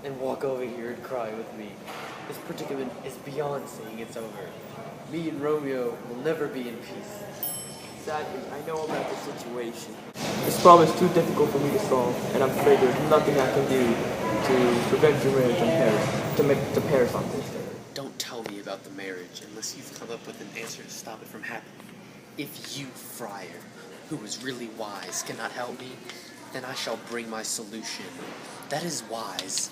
and walk over here and cry with me. This predicament is beyond saying it's over. Me and Romeo will never be in peace. Sadly, I know about the situation. This problem is too difficult for me to solve, and I'm afraid there's nothing I can do to prevent your marriage in Paris, to make the Paris on this. Don't tell me about the marriage unless you've come up with an answer to stop it from happening. If you, friar, who is really wise, cannot help me, then I shall bring my solution. That is wise.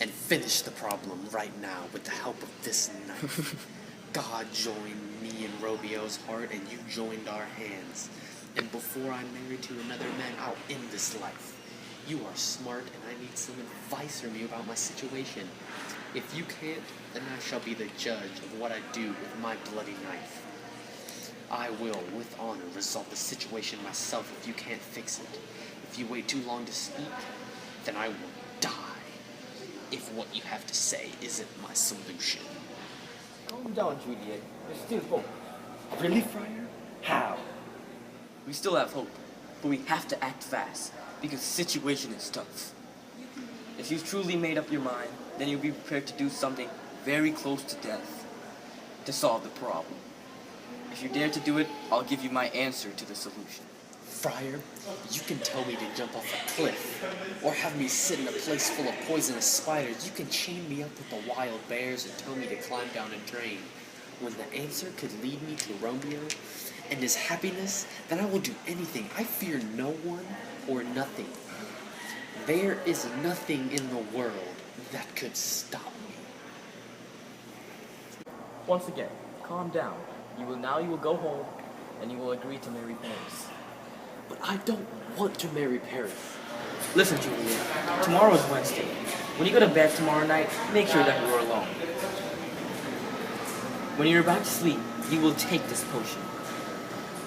And finish the problem right now with the help of this knife. God joined me and Romeo's heart, and you joined our hands. And before I'm married to another man, I'll end this life. You are smart, and I need some advice from you about my situation. If you can't, then I shall be the judge of what I do with my bloody knife. I will, with honor, resolve the situation myself if you can't fix it. If you wait too long to speak, then I will die. If what you have to say isn't my solution. Calm down, Juliet. There's still hope. Really, friar? How? We still have hope, but we have to act fast, because the situation is tough. If you've truly made up your mind, then you'll be prepared to do something very close to death to solve the problem. If you dare to do it, I'll give you my answer to the solution. Friar, you can tell me to jump off a cliff, or have me sit in a place full of poisonous spiders. You can chain me up with the wild bears and tell me to climb down a drain. When the answer could lead me to Romeo and his happiness, then I will do anything. I fear no one or nothing. There is nothing in the world that could stop me. Once again, calm down. You will go home, and you will agree to marry Paris. But I don't want to marry Paris. Listen, Juliet, tomorrow is Wednesday. When you go to bed tomorrow night, make sure that you are alone. When you're about to sleep, you will take this potion.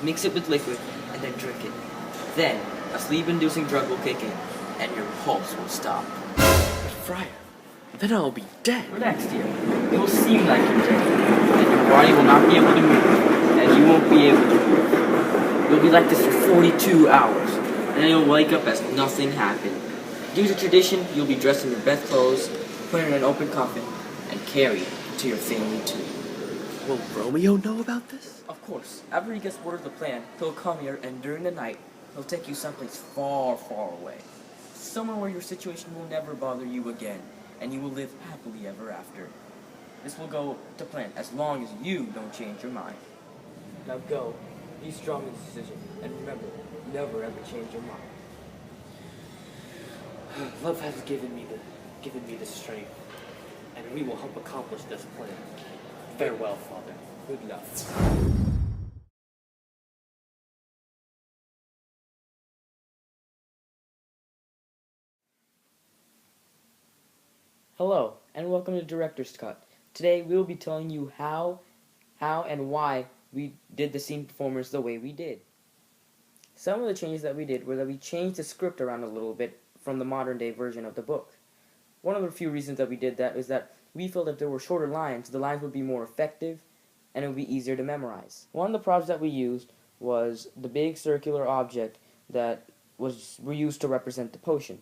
Mix it with liquid, and then drink it. Then, a sleep-inducing drug will kick in, and your pulse will stop. But Friar, then I'll be dead. Relax, dear. It will seem like you're dead, and your body will not be able to move, and you won't be able to breathe. You'll be like this for 42 hours, and then you'll wake up as nothing happened. Due to tradition, you'll be dressed in your best clothes, put in an open coffin, and carried to your family tomb. Will Romeo know about this? Of course, after he gets word of the plan, he'll come here, and during the night, he'll take you someplace far, far away. Somewhere where your situation will never bother you again, and you will live happily ever after. This will go to plan as long as you don't change your mind. Now go. Be strong in this decision, and remember, never ever change your mind. Love has given me the strength, and we will help accomplish this plan. Farewell, Father. Good luck. Hello, and welcome to Director's Cut. Today we will be telling you how and why we did the scene performance the way we did. Some of the changes that we did were that we changed the script around a little bit from the modern day version of the book. One of the few reasons that we did that is that we felt if there were shorter lines, the lines would be more effective and it would be easier to memorize. One of the props that we used was the big circular object that were used to represent the potion.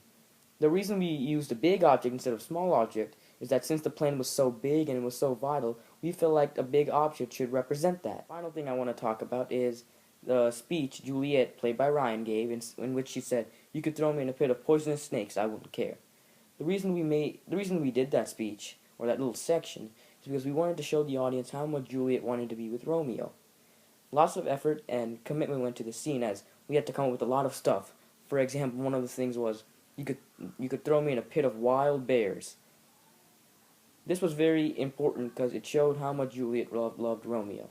The reason we used a big object instead of a small object is that since the plan was so big and it was so vital, we felt like a big object should represent that. Final thing I want to talk about is the speech Juliet, played by Ryan, gave in which she said, "You could throw me in a pit of poisonous snakes, I wouldn't care." The reason we did that speech, or that little section, is because we wanted to show the audience how much Juliet wanted to be with Romeo. Lots of effort and commitment went to the scene, as we had to come up with a lot of stuff. For example, one of the things was, you could throw me in a pit of wild bears. This was very important because it showed how much Juliet loved Romeo.